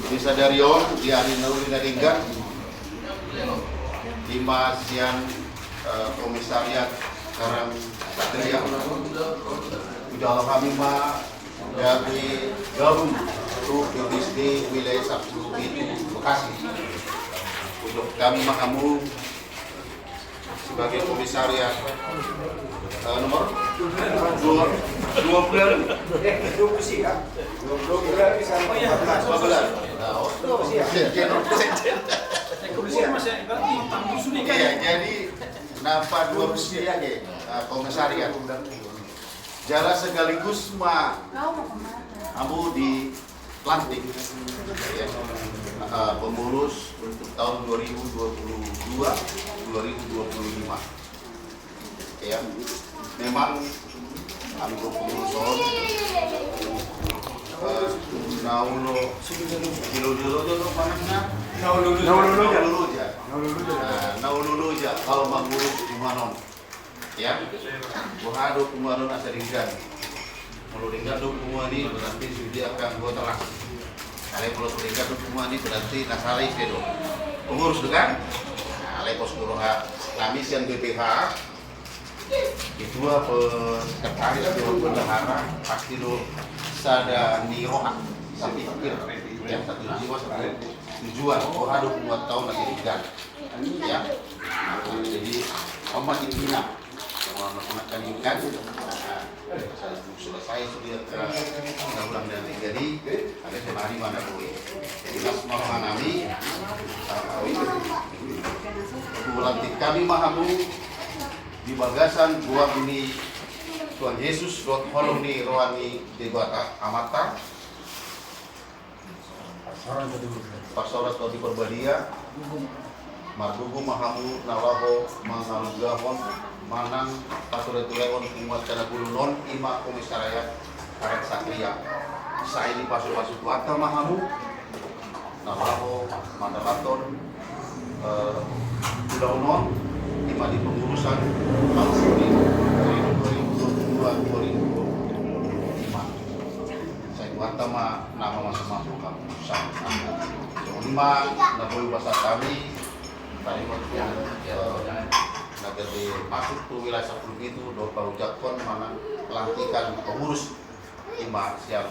Bisa dari di hari Nauli Naringgan di Masian Komisariat Karang Satria udah kami mah dari gabung untuk di wilayah Sabtu itu Bekasi untuk kami mah kamu sebagai komisariat nomor 20 bulan 20 sih kan 20 bulan bisa 15 iya, jadi napa 20 ya komisariat jala sekaligus mah kamu dilantik ya, pengurus untuk tahun 2022 2025 ya memang kami pengurus naulo naululuja kalau mengurus kumanon ya buhado kumanon asaringgan meludingkan do kumani berarti sudah akan gua telah kalau meludingkan do kumani berarti nasalai sedo pengurus kan pos kuroha kami siang BPH itu sekretaris do bendahara pasti do sada niroha sepikir yang satu jiwa satu tujuan ada 2 tahun lagi digan ya jadi omat intinya menggunakan ikan selesai sudah ulang nanti jadi ada semari mana boleh jadi mas mengalami lantik kami mahamu di bagasan buat ini Tuhan Yesus buat kolom ni rohani debata amata pasoras di perbadia mardugu mahamu nawaho mangalugahon manang paturetulewon kumat kana gulunon ima komisariat karet sakria saini pasu-pasu kuata mahamu nawaho mandalaton udaunon ima di pengurusan tahun 2022-2025 saya kuata nama masing-masing kamu lima naboy bahasa kami tadi waktu naga masuk ke wilayah Sabtu itu doa ucapkan mana pelantikan pengurus lima siang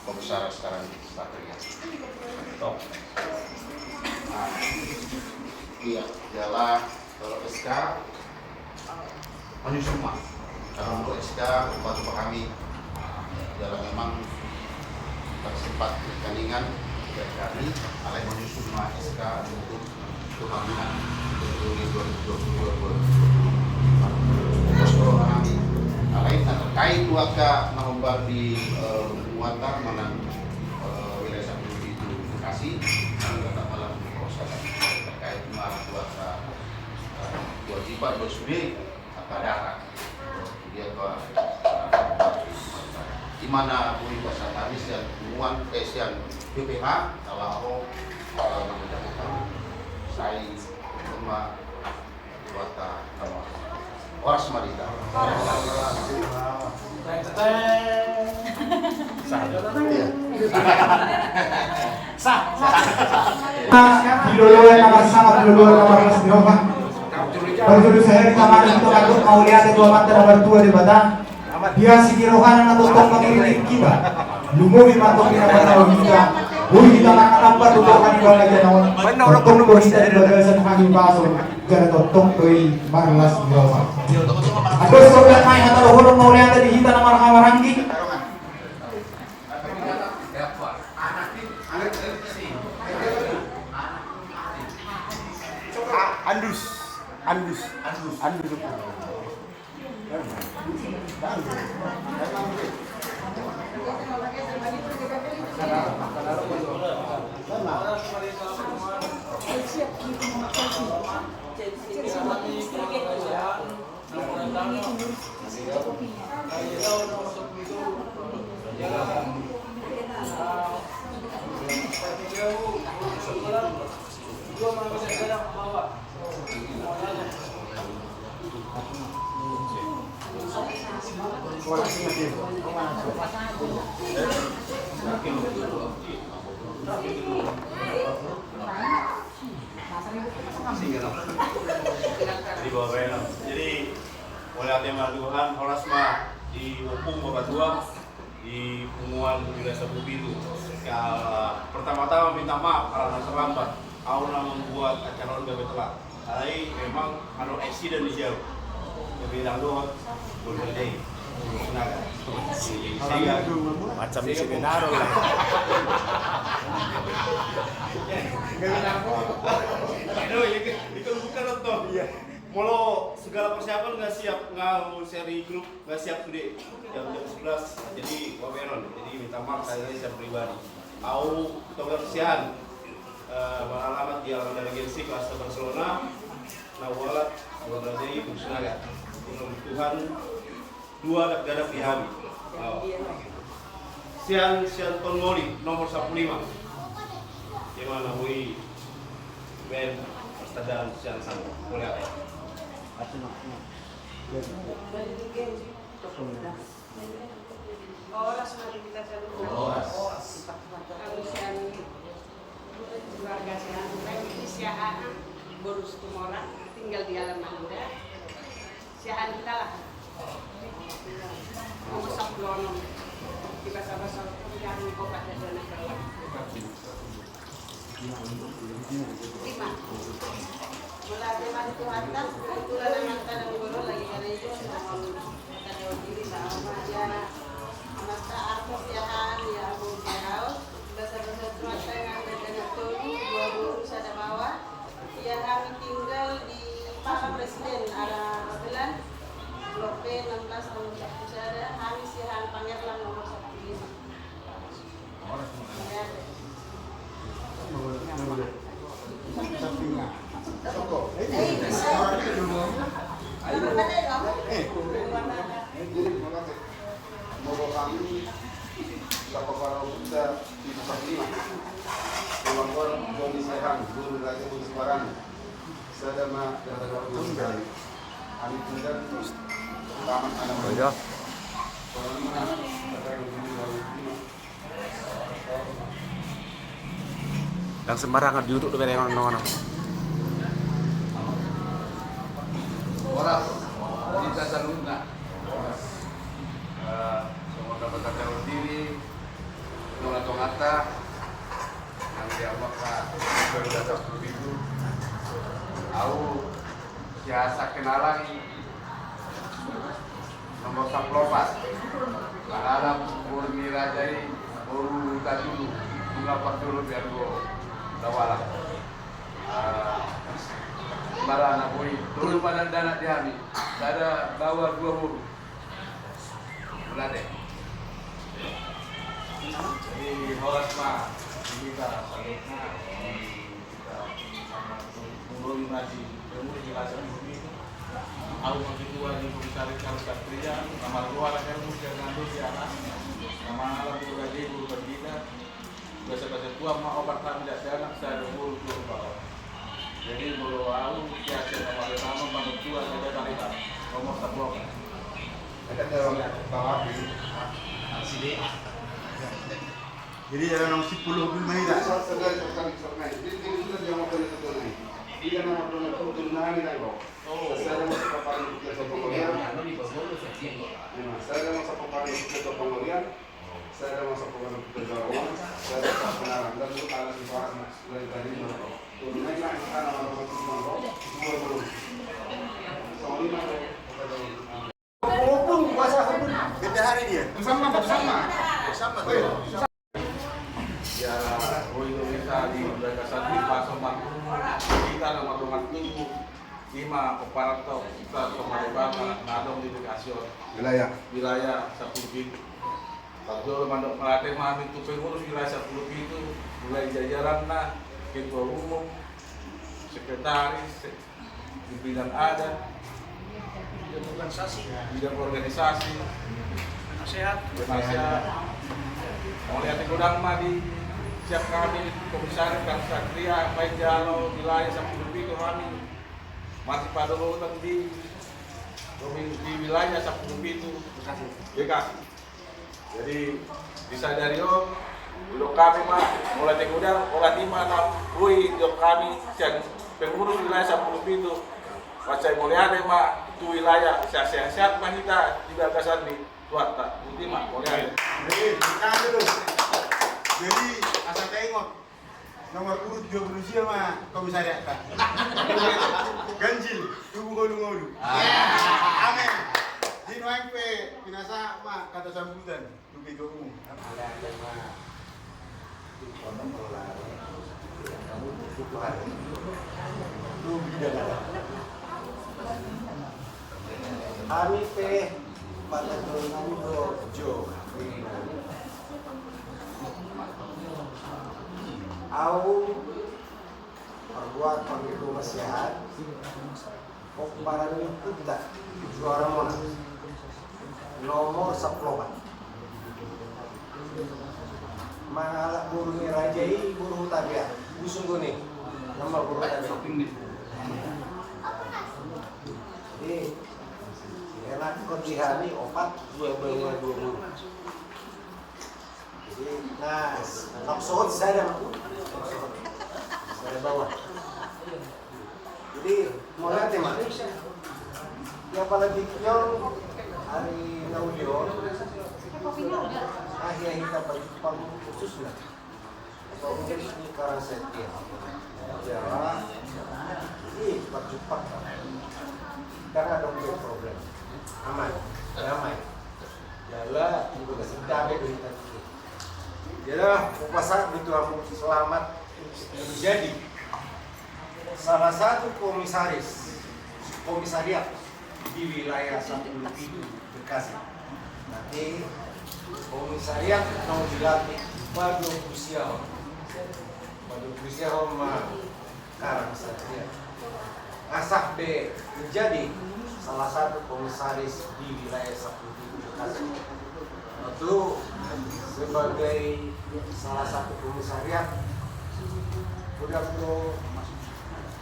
komisaris sekarang Satria. Iya, jalan SK menyusun mah. Kalau untuk SK bantu kami jalan memang tersempat pertandingan dari kami alai menyusun mah SK untuk pembangunan 2022 kami alai terkait warga nomor di muatan mana wilayah Sabtu itu Bekasi kata malam proses terkait marah warga kewajiban bersudi darat dia ke di mana boleh bahasa Tamis dan muan yang BPH kalau mengucapkan saya cuma buata Waras Madita. Diluluan nomor sama diluluan nomor berapa? Berjudul saya ditamakan untuk aku mau lihat dua mata nomor 2 di Batang. Dia si Rohana atau tok mengirim kiba. Lumui matok di nomor tahun kita. Bui kita nak nampak untuk kami boleh jadi naon. Tok bui kita di bagasan kami paso. Jadi tok bui marlas Rohana. Aku sebelah main atau orang mau lihat di kita nomor hawaranggi. Andus. Jadi bawa Reno. Jadi oleh tema Tuhan Holasma di Opung Bapak Tua di Punguan Wilayah Sabu Biru. Pertama-tama minta maaf karena terlambat. Auna membuat acara lebih telat. Tapi memang ada eksiden di jauh. Lebih dahulu berhenti. Sehingga Macam di seminar lah. Itu bukan nonton. Iya. Kalau segala persiapan nggak siap, nggak seri grup nggak siap today jam 11. Jadi waberon. Jadi minta maaf saya secara pribadi. Aku kebersihan beralamat di Alamat Agensi kelas Barcelona, Nawalat, Wadadei, Buksnaga. Tuhan dua gadap di Hami. Sian Tongoli nomor 15. Gimana Hui Ben Perstadaan Sian San boleh apa? Oras mari kita cari. Kalau sian keluarga sian di siaan borus tumora tinggal di alam Madura. Siaan kita lah. Nomor 10 di bahasa yang obat dan dana. 5. Mulai dari itu atas, kebetulan anak kadang guru lagi dari itu mau diri sama aja. Masa artos yahan ya Abu Jahal, bahasa-bahasa cuaca yang ada dari Tolu, 2 guru sada bawah. Ya kami tinggal di Pak Presiden arah Robelan, Blok B 16 nomor 1 sada, kami sihan Pangerlan nomor 15. Yang sembarangan di YouTube dari yang mana? Oras kita salunga. Semua dapat terjauh diri, nolak tongata, nanti apakah berbeda begitu? Aku biasa kenalan nomor 14. Alam Murni Rajai Boru Tadulu, mengapa dulu biar gua dawalah. Marana boy, dulu pada dana diami, ada bawa 2 huru. Mulai. Jadi horas mah kita salutna kita mulai ngaji, mulai jelasan bumi. Aku masih tua di komisaris kalau satria, nomor 2 lagi aku jangan dulu di atas. Nama alam guru gaji guru berbina. Bahasa tua mah obat kami tidak anak saya guru bawah. Jadi kalau aku biasa nomor 5 nomor 2 ada kali nomor 10. Ada bawah ini. Sini. Jadi ada nomor 10 bil mahira. Dia nomor 2 itu nani dah kok. Saya mau pakai itu pengolian. Saya mau pakai itu pengolian. Saya mau pakai itu jawaban. Saya mau dan itu kalau di bawah dari tadi mau. Tunai lah kita nomor 5 belum. Soalnya Opung puasa Opung. Beda hari dia. bersama. Ya, Indonesia di mereka satu pasal kita nomor 5 operator kita kemarin banget nadong di wilayah 10 pintu. Kalau mandok melatih mami itu pengurus wilayah 10 pintu, mulai jajaran ketua umum, sekretaris, pimpinan adat, bidang organisasi, penasehat, mulai hati gudang di siap kami komisaris dan satria baik jalo wilayah 10 pintu kami masih pada loteng di wilayah 10 pintu Bekasi. Jadi disadari dok kami mulai tegudang mulai di mana dok kami dan pengurus wilayah 10 pintu macam mulai ada itu wilayah sehat-sehat kita di gagasan di Tuata ultima mulai ada. Jadi asal tengok nomor urut 20 mah komisariat kan. Ganjil, tubuh ngolu-ngolu. Amin. Di nuangpe pinasa mah kata sambutan tubuh ketua umum. Kami pe pada tahun Jo. Aku perbuat pemilu masyarakat kok barang itu tidak juara mana nomor 10 malah burungnya rajai burung tabiat busung gue nama burung tabiat ini enak kondihani opat 2 nah, nafsuhut saya ada bawah. Jadi mulai tema. Yang apalagi yang hari Naulion, akhirnya kita berjumpa khusus lah. Kalau ini karena setia, Jawa, ini berjumpa. Karena ada problem, aman, damai. Yalah, itu kasih damai berita. Yalah, upasan itu selamat menjadi salah satu komisariat di wilayah 10 Pintu Bekasi. Nanti komisariat mau dilatih pada usia karang satria. Asah B menjadi salah satu komisaris di wilayah 10 Pintu Bekasi. Itu sebagai salah satu komisariat sudah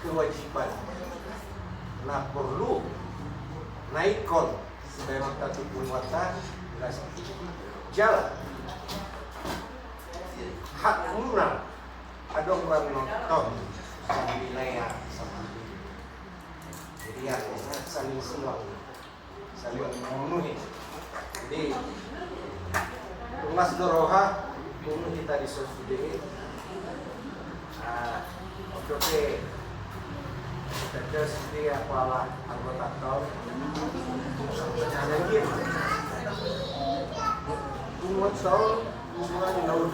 kewajiban nah perlu naikkan sebanyak 30 watt jalan hak guna ada orang nonton di wilayah sampai jadi ya saling silang saling memenuhi jadi Mas Doroha bunu kita di sosmed oke terus dia kepala anggota tahun lagi umur tahun hubungan laut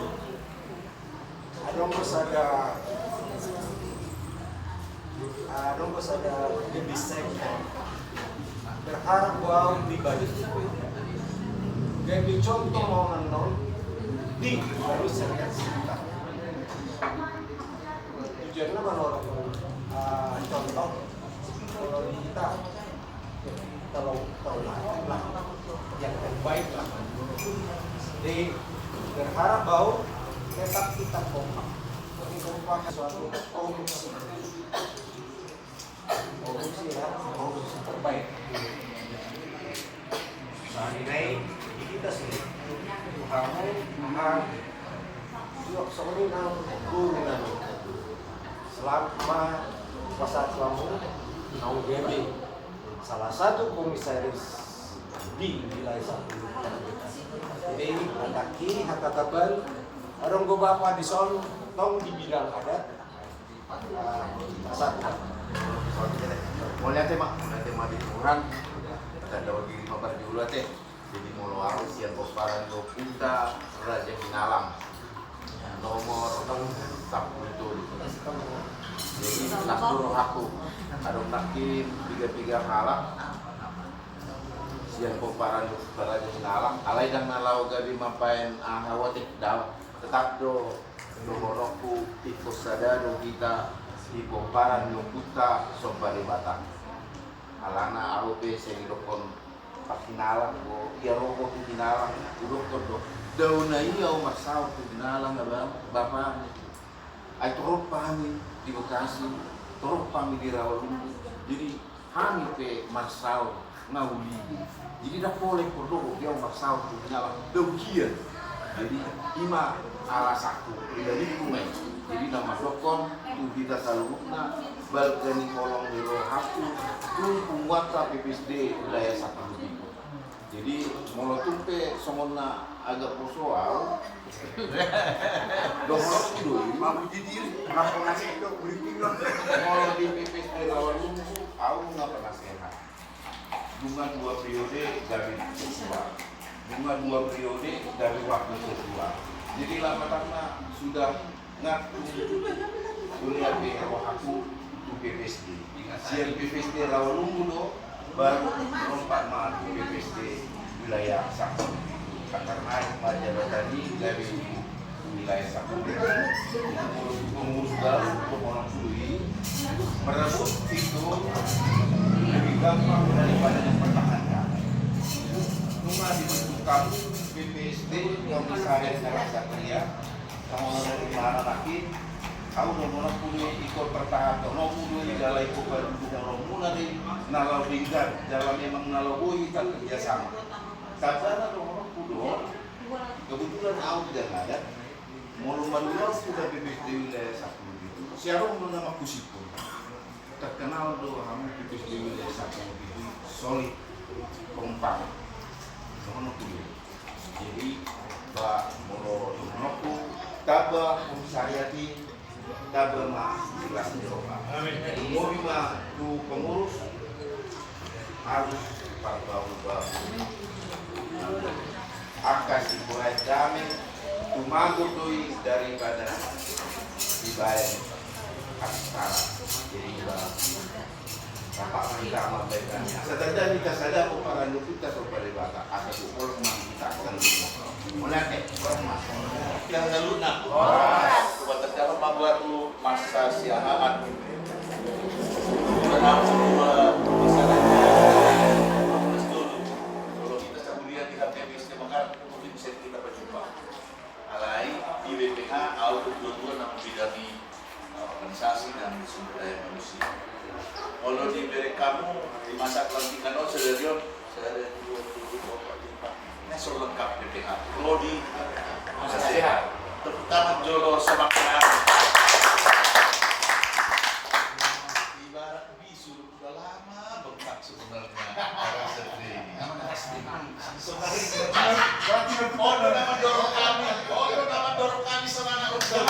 ada lebih segmen berharap bahwa dibagi jadi contoh mau nonton di baru serikat kita tujuannya menolak contoh kalau kita tahu lah yang terbaik lah jadi berharap bahwa tetap kita kompak suatu korupsi terbaik saat ini kita sendiri kamu yuk semuanya nang guru selama masa kamu nang jadi salah satu komisaris di wilayah satu jadi hataki hatatabal orang go bapak di son tong di bidang adat satu mulai tema di orang ada bagi 15 jula teh jadi mulu harus yang koparan 20 raja Binalang nomor 10 itu jadi nakdur aku ada nakin 3 halak siang komparan para nalang alai dan nalau gabi mapain hawatik daw tetap do horokku ikut sadaro kita di komparan lukuta sobari batang alana aope sengirokon pakinalang go iya roko tu dinalang urokon do dauna iya marsau tu dinalang bapak ay turut pami di Bekasi turut pami di Rawalumbu jadi kami pe marsau ngauli jadi dah boleh kodoh dia marsau tu dinalang deukian jadi ima alasaku dari rumah jadi nama dokon tu kita salukna balkani kolong biro haku tu pembuatan PPSD wilayah Saparudi jadi molo tumpe somona agak posoal dokon tu Mampu jadi mampu ngasih itu briefing dong. molo di PPSD Rawalumbu aku nggak pernah sehat bunga 2 periode dari kedua bunga 2 periode dari waktu kedua jadi lama-lama sudah ngaku kuliah di aku itu PPSD siang PPSD Rawalumbu do baru lompat masuk PPSD wilayah Saparudi karena majalah tadi dari wilayah Saparudi pengurus baru orang Sului merebut itu lebih gampang daripada mempertahankan cuma dibentukkan PPSD yang misalnya secara satria sama dari mana lagi aku mau punya ikut pertahanan mau punya jalan ikut berjalan mulai nalau tinggal jalan memang nalau boy kita kerjasama karena orang kudo kebetulan aku tidak ada malu-malu sudah PPSD wilayah Saparudi itu siapa nama Kusipun terkenal doh kamu PPSD wilayah Saparudi itu solid kompak sama kudo jadi Pak Molo Noku Taba Komisariati Taba mah jelas Eropa mau bima tu pengurus harus bau-bau akas dibuat damai tumago doi daripada dibayar aksara jadi bapak kita mengabaikan sedang kita sadar para kita sobat bata asal orang kita akan mulai orang yang lalu nak coba terjadi baru masa siahaan misalnya kalau kita kemudian kita PPSD maka mungkin bisa kita berjumpa alai di BPH auto dua nama bidang organisasi dan sumber daya manusia kalau diberi kamu di masa pelantikan sedarion saya ini soal lengkap BPH kalau di masa sehat terutama Jolo Semakna ibarat bisu sudah lama bengkak sebenarnya orang sedih oh nama dorong kami semangat untuk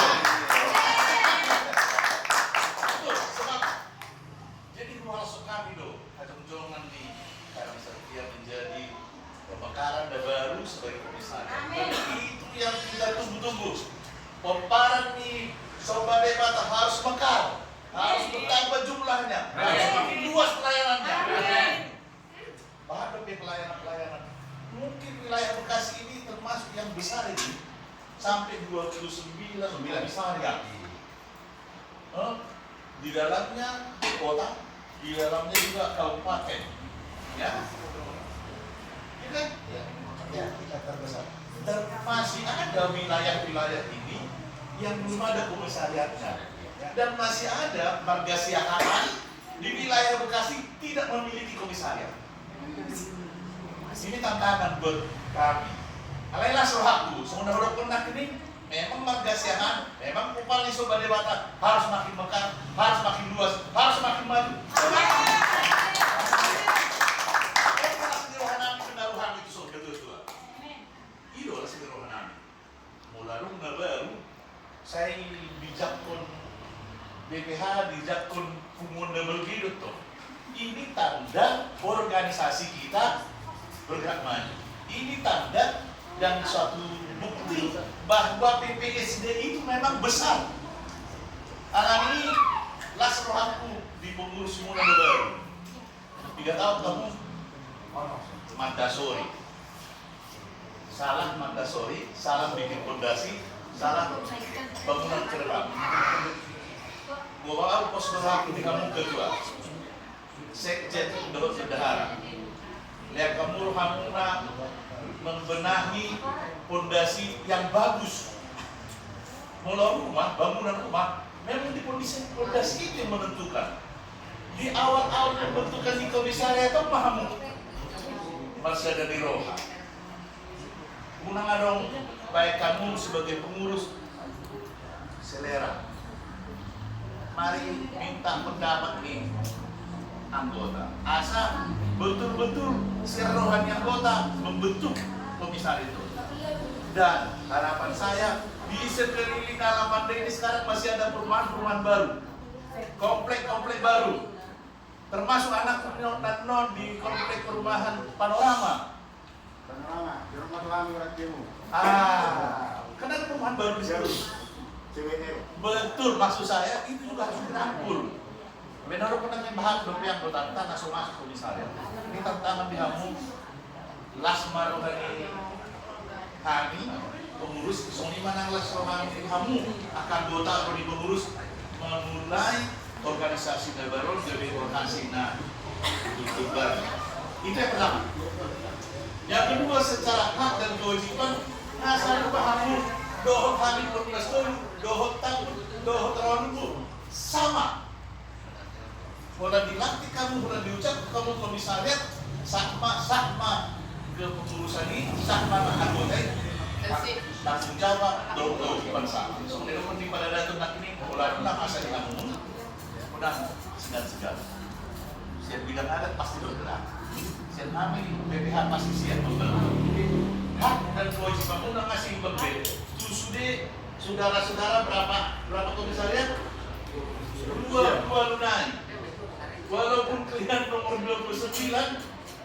jadi masuk kami loh ada mencolongan di karang setia menjadi pemekaran baru sebagai komisaris itu yang kita tunggu-tunggu pemparan nih sobat debat harus mekar harus bertambah jumlahnya harus makin luas pelayanannya bahkan pelayanan mungkin wilayah Bekasi ini termasuk yang besar ini sampai 29 misalnya di dalamnya kota di dalamnya juga kabupaten ya ya kita terbesar dan masih ada wilayah-wilayah ini yang belum ada komisariatnya dan masih ada marga siahaan di wilayah Bekasi tidak memiliki komisariat ini tantangan buat kami alailah sohaku semudah pernah ini memang marga siahaan memang upal iso badebata harus makin mekar harus makin luas harus makin maju saya bijakun BPH bijakun kumunda begitu tuh. Ini tanda organisasi kita bergerak maju. Ini tanda dan suatu bukti bahwa PPSD itu memang besar. Anak ini las rohaku di pengurus Muna baru. 3 tahun kamu mandasori. Salah mandasori, salah bikin fondasi, salah bangunan cerebral. Gua pos berlaku di kamu kedua. Sekjen Dawat Bendahara. Lihat kamu hamuna membenahi fondasi yang bagus. Mulai rumah, bangunan rumah, memang di fondasi itu yang menentukan. Di awal-awal pembentukan di komisariat itu pahamu masih ada di roha. Unang adong baik kamu sebagai pengurus selera. Mari minta pendapat nih anggota. Asa betul-betul serohani anggota membentuk komisariat itu. Dan harapan saya di sekeliling halaman ini sekarang masih ada perumahan-perumahan baru, komplek-komplek baru, termasuk anak non di komplek perumahan Panorama. Di rumah kami rakyatmu. Kan ada perumahan baru di situ. Betul, maksud saya itu juga harus dirangkul. Menurut penanya bahas yang anggota tanah masuk komisariat. Ini tantangan di kamu Lasmar dari kami pengurus Sony Manang Lasmar dari kamu akan anggota atau di pengurus memulai organisasi baru dari organisasi YouTuber. Itu yang pertama. Yang kedua, secara hak dan kewajiban, saya paham dohot kami berplaston, dohot tanggung, dohot rawanku sama. Mulai dilantik kamu, mulai diucap kamu komisariat, sama kepengurusan ini, sama anggota tanggung jawab, dohot kewajiban sama. Sebenarnya penting pada datum ini, mulai asal kamu, udah segan-segan. Siap bidang adat pasti bergerak. Siap kami BPH pasti siap membantu. Hak dan kewajiban udah ngasih berbeda. Sudah saudara-saudara berapa komisariat? Dua lunai. Walaupun kalian nomor 29,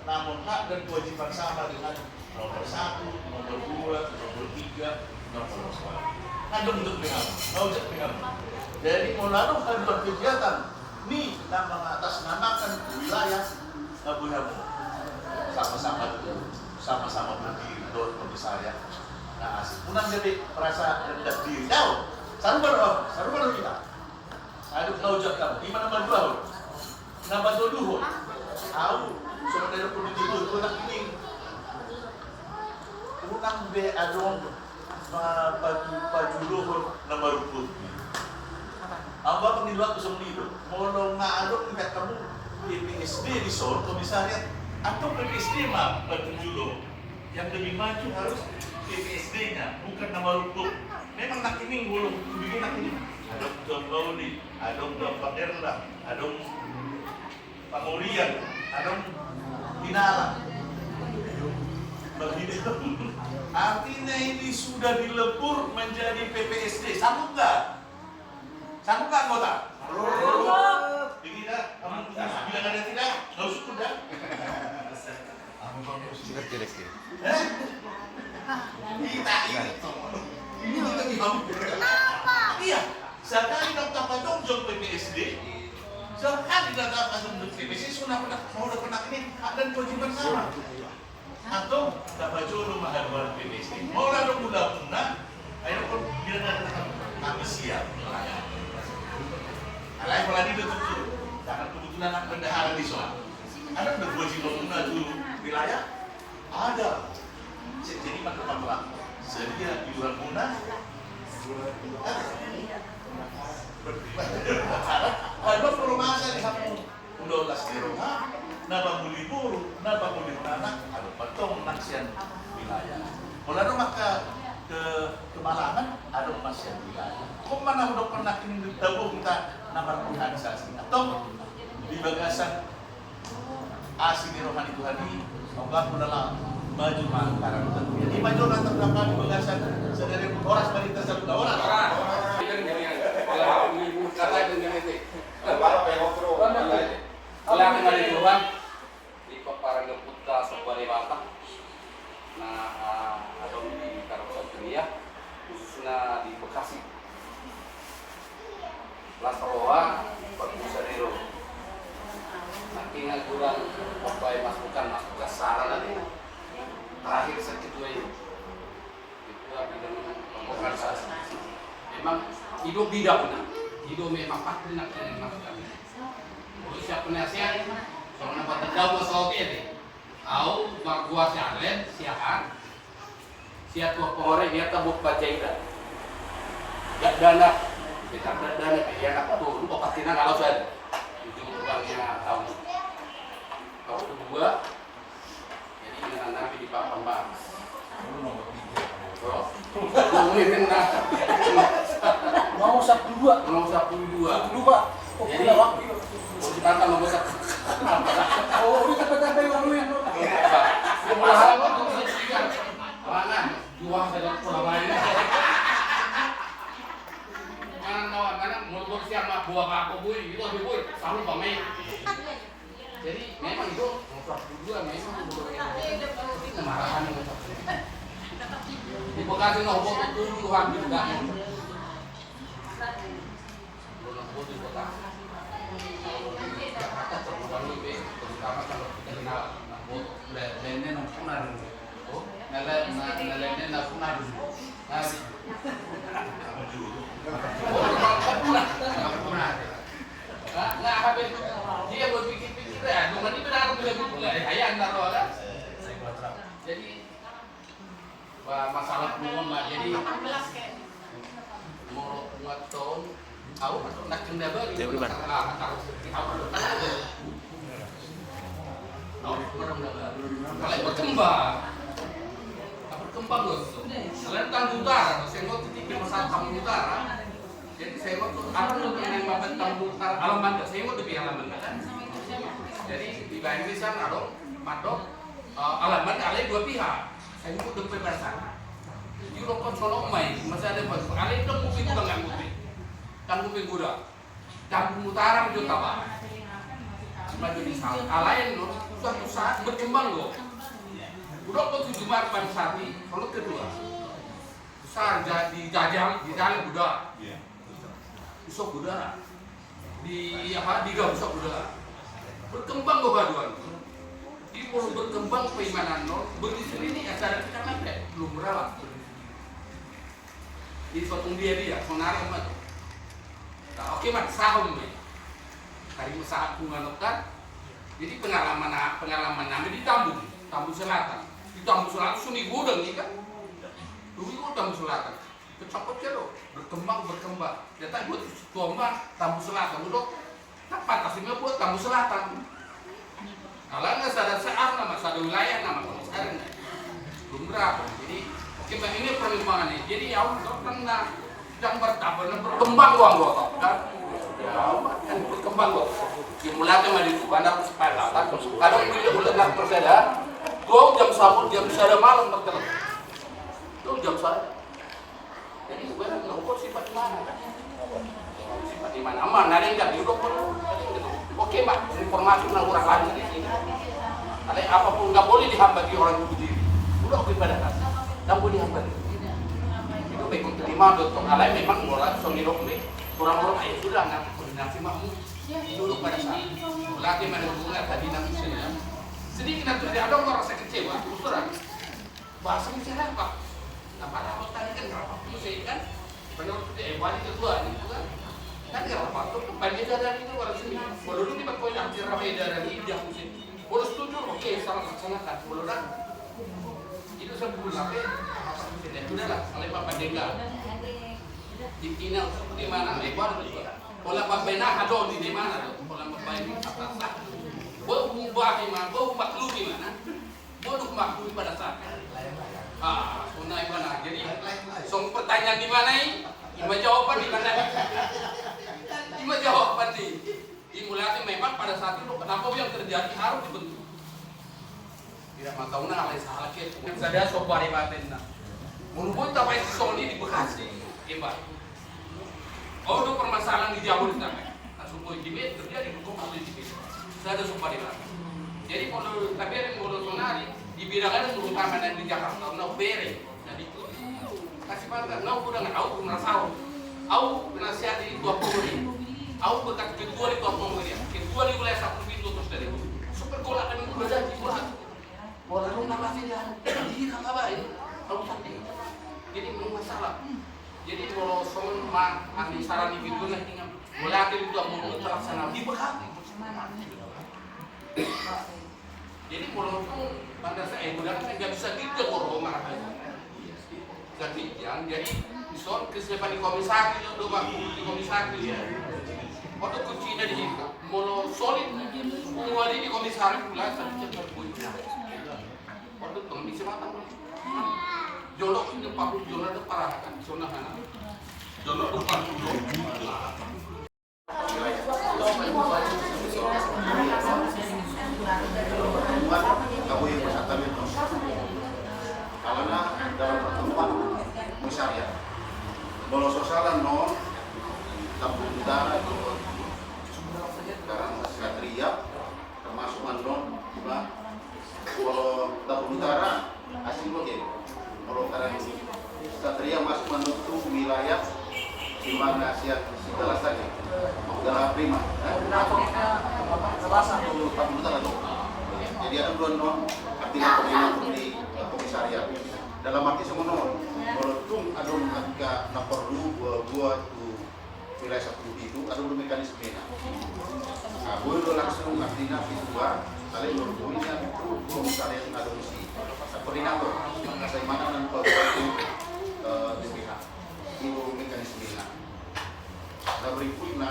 namun hak dan kewajiban sama dengan nomor 1, nomor 2, nomor 3, nomor 4. Ada untuk PHM, ngajak PHM. Jadi mulai ada kegiatan nih yang mengatasnamakan wilayah Abu Dhabi. Sama-sama berdiri doa komisariat. Nah, punang jadi merasa rendah diri. Jauh. Saru baru kita. Aduh, kau jawab kamu. Di mana bantu? Nama dulu. Tahu. Sudah ada pun itu punang ini. Punang be adong baju luhur nomor pun. Apa pengiluan kusum itu? Mau ngadong ingat kamu PPSD di Solo komisariat. Atau PPSD mah bertujuh yang lebih maju harus PPSD-nya, bukan nama hukum. Memang nak ini ngulung, bikin nak ini. Ada Dom Lauli, ada Dom Paderla, ada Pamurian, ada Tinala. Artinya ini sudah dilebur menjadi PPSD. Sanggup nggak? Sanggup nggak anggota? Tidak, kamu bilang ada tidak? Nggak usah sudah. Kita ini lebih hampir. Iya, sekali Dr. Padong PPSD, sekali Dr. Padong PPSD sudah pernah ini hak dan kewajiban sama. Atau dapat jodoh mahal PPSD. Mau lalu mudah-mudahan, ayo pun bilang ada kami siap. Alai mulai ditutup. Karena kebetulan anak bendahara di Soal. Ada kewajiban menuju wilayah? Ada. Jadi makan sedia di luar Muna. Ada perumahan di kampung Udolas di Roha. Napa muli buru, napa muli anak, ada patong naksian wilayah. Kalau maka ke Malangan ada naksian wilayah. Kok mana udah pernah ini tahu kita nama organisasi atau di bagasan asli di rohani Tuhan ini, semoga mendalam maju mangkaran tentunya. Di maju nanti terdapat di bagasan sedari orang seperti tersebut orang. Kata dengan itu. Kalau kembali Tuhan di para putra sebuah Batak. Nah, ada di Karangturi khususnya di Bekasi. Las Roa, Pak Musadero. Saking kurang apa masukan saran tadi. Terakhir seketua itu bidang organisasi. Memang hidup tidak benar. Hidup memang pasti nak dengan masukan. Kalau siap penasihat, soalnya buat tahu masalah ini. Au gua challenge siahan. Siap tua pengorek dia tabuk bacaida. Ya dana kita dana ya nak tu opatina kalau saya ujung uangnya tahun. Kalau kedua jadi dengan nabi di papan bang. Mau 12. Jadi mau ditantang nomor 1. Oh, ini sampai orang lu yang Mana juang saya pulang lain. Mana mau siapa buah apa bui itu lebih bui selalu pamai. Jadi memang itu nomor 22 memang kemarahan yang di Bekasi nombor itu Tuhan juga. Nombor di kota. Jakarta terbuka lebih terutama kalau kita kenal nombor lainnya nombor naruh. Oh, lainnya nombor naruh. Nah, habis dia berpikir-pikir ya, dengan itu dah aku bilang ayah naruh kan. Jadi masalah umum jadi mau buat tahun tahu atau nak kena beri kalau berkembang loh kalian tanggung utara saya mau titik masalah tanggung utara jadi saya mau tuh apa untuk yang mabat tanggung utara alam bandar saya mau lebih alam bandar jadi di bahasa Indonesia ada madok alam bandar ada dua pihak saya mau depan bersama di lokal Solo main masih ada apa ada itu mungkin juga nggak mungkin tanggung kuda tanggung utara juga apa maju di sana alain loh suatu saat berkembang loh udah kok 7 Maret Pansari kalau kedua besar di Jajang di dalam kuda usok kuda di apa di gak usok kuda berkembang loh baduan di perlu berkembang keimanan loh begitu ini acara kita kan belum merawat di suatu dia sonari mah nah, oke mat sahum nih hari usaha kungan jadi pengalaman kami di Tambun Selatan di Tambun Selatan suni gudang nih kan dulu itu Tambun Selatan kecopot ya loh berkembang datang buat tuamba Tambun Selatan udah tak pantasnya buat Tambun Selatan kalau nggak sadar nama sadar wilayah nama sekarang belum berapa jadi kita ini perkembangan ini jadi ya pernah sedang berkembang uang kan ya berkembang kok dimulai dari bandar sepeda kadang itu udah perseda tuh jam sabun jam sada malam berkeluar tuh jam sada jadi sebenarnya ngokok sifat di mana aman ada yang nggak diudah oke mbak informasi nang kurang lagi di sini ada apapun nggak boleh dihambati orang berdiri udah kepada kan nggak boleh dihambati itu baik terima dokter alai memang bola sonirok ini orang-orang ayo sudah nggak koordinasi makmu duduk pada saat lagi mana hubungan tadi nanti saya sedikit nanti ada orang merasa kecewa terus terang bahasa bicara apa nah pada waktu tadi kan berapa musik kan menurut wali ketua itu kan berapa tuh banyak dari itu orang sini kalau dulu tiba kau yang ramai dari dia musik kalau setuju oke salah laksanakan kalau dah itu sebelum sampai apa musik ya sudahlah oleh Bapak Dega di Cina di mana lebar juga pola pembina ada di mana tuh pola pembina atas bau ubah di mana bau maklum di mana bodoh maklum pada saat punai mana jadi song pertanyaan di mana ini jawaban di mana jawaban nih dimulai memang pada saat itu kenapa yang terjadi harus dibentuk tidak mau tahu nah alai salah ke ada sobari batin nah menurut tak baik Sony di Bekasi hebat oh itu permasalahan di Jabodetabek nah suku ini terjadi hukum politik saya ada sobari batin jadi kalau tapi ada yang sonari di bidang terutama di Jakarta nah bere jadi itu kasih pada nah udah nggak tahu merasa au penasihat di tua pemuri au bekas ketua di tua pemuri ketua di wilayah satu pintu terus dari super bola kan itu jadi bola lu nama dia apa baik kalau tadi jadi belum masalah jadi kalau soal andi saran itu nih melatih itu mau terlaksana di bekati jadi kalau pada saya udah nggak bisa ditegur marahnya jadi soal kesiapan di komisaris itu doang di komisaris waktu kunci dari mau solid semua di komisaris pula tapi cepat punya waktu itu bisa matang jolok itu pakai jolok itu parah kan zona mana jolok itu pakai kamu yang bersatu itu karena dalam pertemuan misalnya bolos sosialan non Lampung Utara itu sekarang Satria termasuk non juga kalau Lampung Utara asing oke kalau sekarang Satria masuk menutup wilayah di mana segala tadi segala prima Lampung Utara tuh jadi ada dua non artinya koordinator di komisariat dalam arti semua non kalau tung ada ketika perlu buat wilayah satu itu ada mekanisme nah boleh langsung artinya kedua kalian berhubungnya komisariat yang ada misi koordinator bagaimana dan pembantu DPH itu mekanisme nah berikutnya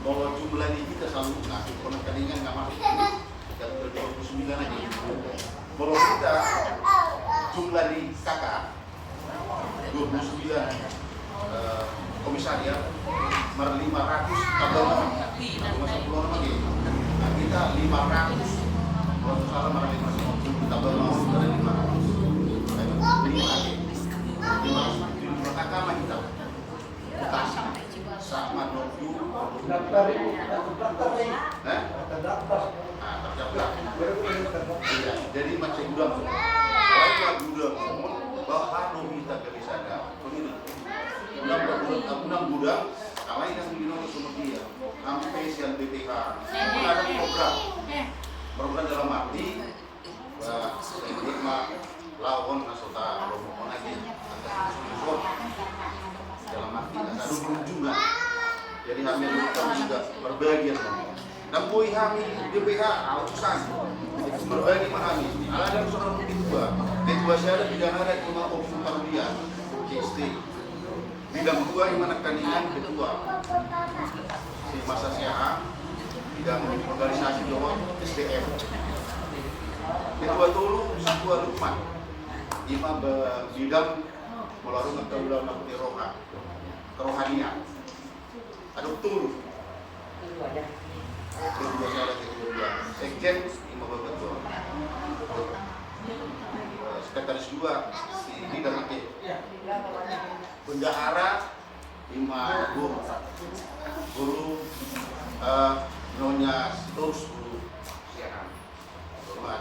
bahwa jumlah ini kita selalu kalau kalian nggak masuk yang 29 aja kalau kita jumlah di kakak 29 komisariat 500 tabel masuk keluar lagi nah kita 500 kalau salah marah 500 tabel mau dari 500 500 kakak mah kita Bekasi sama Nodu Daftar jadi macam gudang kalau gudang bahan kita kerisada gudang kalau yang minum sama dia sampai siang BPH ada program dalam arti hikmah lawan nasota rombongan lagi dalam arti ada juga jadi hamil kami juga berbagian dan boy hamil DPH urusan berbagi memahami ada urusan kedua saya ada bidang ada cuma opsi dia KST bidang dua yang mana kandungan kedua si masa siang bidang organisasi Jawa SDM kedua dulu satu lukman lima bidang melalui kedaulatan kerohanian ada betul kedua saya kedua sekjen lima betul sekretaris dua si bidang itu bendahara lima guru nonya terus guru siaran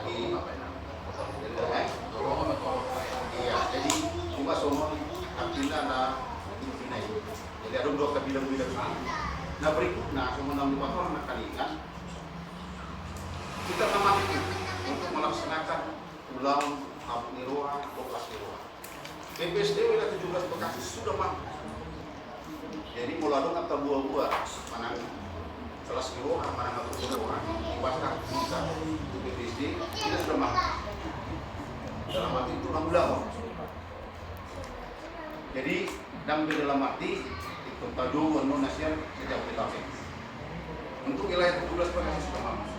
di iya jadi cuma semua artinya ada jadi ada dua bidang-bidang nah berikutnya semua 64 orang akan ingat kita mampu untuk melaksanakan ulang Niroa, Bokas Niroa BPSD wilayah 17 Bekasi sudah mampu jadi mulai atau buah-buah mana kelas Niroa, mana atau Niroa dibakar bisa untuk BPSD kita sudah mampu dalam arti itu 16 jadi dalam arti itu tadu non nasional sejak PKP untuk wilayah 17 Bekasi sudah mampu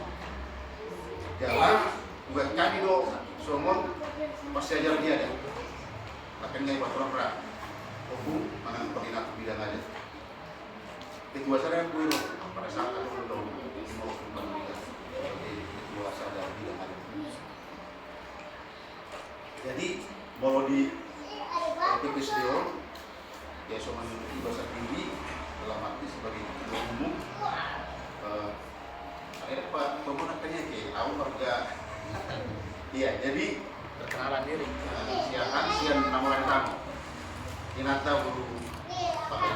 jalan buat kami dong semua pasti ajar dia ada akan nggak peraturan berat hukum mana koordinator bidang aja kedua saya yang gue pada saat itu belum mau kembali sebagai kedua saya bidang aja jadi kalau di PPSDO ya cuma bahasa tinggi dalam arti sebagai ketua umum akhirnya Pak pemenangnya kayak tahu warga iya jadi perkenalan diri sian nama tamu Inata Guru pakai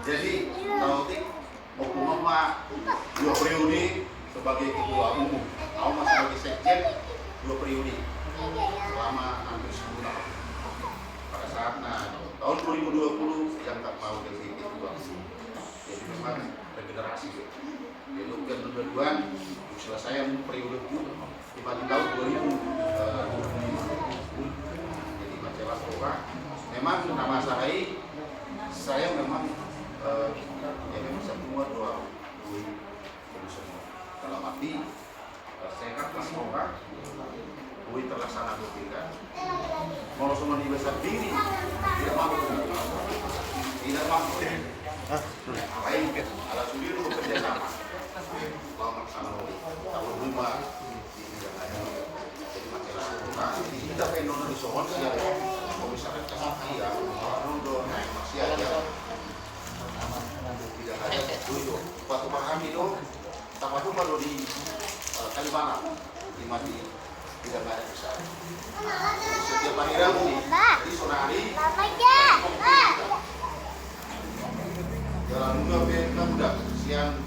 Jadi kalau hukum mah 2 periode sebagai ketua umum, aku sebagai sekjen 2 periode selama hampir sebulan. Pada saat tahun 2020 yang tak mau jadi ketua, jadi memang regenerasi. Jadi kedua-duaan selesai periode itu dibanding tahun 2020. Jadi masalah orang memang nama saya memang ya memang semua dua semua dalam arti saya kan kelas orang terlaksana berpikir mau semua dibesar diri tidak mampu lain ala sendiri bekerja sama lama sama tahun 5 jadi masalah orang kita pengen di soal sih kalau misalnya kasih ya orang naik masih ada tidak ada itu waktu pahami itu sama itu baru di Kalimantan di Mati tidak ada besar setiap hari Rabu nih jadi sore hari jalan juga mudah siang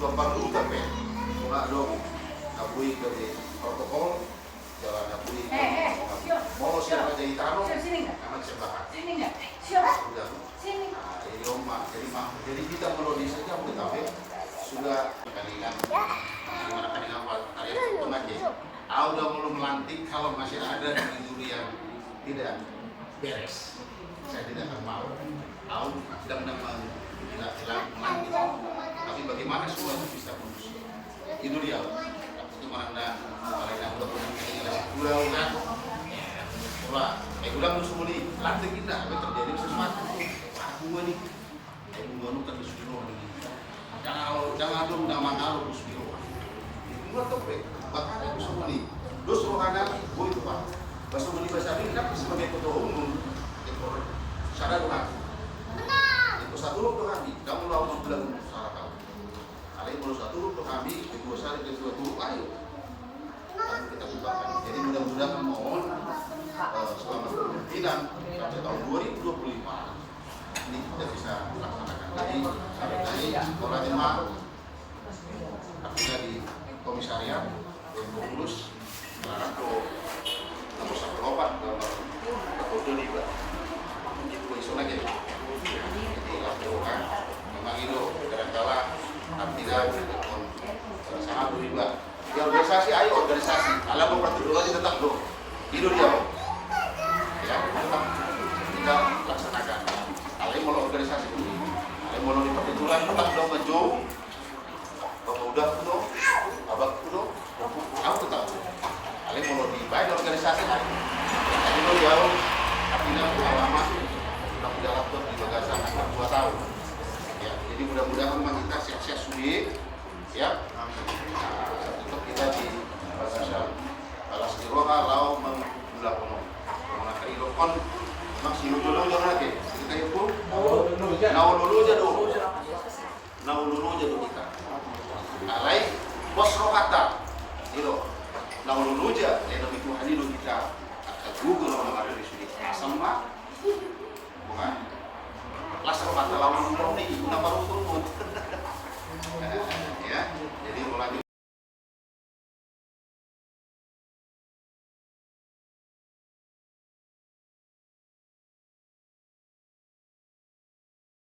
gambar dulu tapi nggak dong kabui ke protokol jalan kabui mau siapa jadi taruh amat sebahan sudah jadi kita melodi saja tetapi sudah kandingan gimana kandingan tarian tengah aja udah mulai melantik kalau masih ada juri yang tidak beres saya tidak akan mau tidak melantik tapi bagaimana semua itu bisa kondusif itu dia itu mana udah udah semua nih lantik kita terjadi sesuatu aku nih aku kan disuruh nih jangan dong nama terus biro buat topik bahkan itu semua nih terus rohana gue itu pak bahasa Bani Basari kan sebagai ketua umum sadar kan itu satu tuh kami kamu lawan bilang salah kamu kalian baru satu tuh kami kedua sari kedua tuh ayo kita bukakan jadi mudah-mudahan mohon selama kemungkinan sampai tahun 2025 ini kita bisa laksanakan jadi sampai tadi orang jemaah artinya di komisariat yang lulus sekarang tuh nomor 1 obat nomor kode libat itu isu lagi jadi laporan memang itu kadang-kala tidak sama libat di organisasi ayo organisasi kalau mau pertujuan tetap dong itu dia ya tetap kita laksanakan kalau mau organisasi dulu kalau mau di pertujuan tetap dong ngejauh pemuda kuno abang kuno aku tetap kalau mau dibayar organisasi lagi jadi lo jauh artinya lama sudah punya laptop di bagasan hampir 2 tahun ya jadi mudah-mudahan kita sukses sulit ya tetap kita di sosial alas diroha lau menggula kono mengakai lokon masih dulu jangan lagi kita itu nawa dulu aja dulu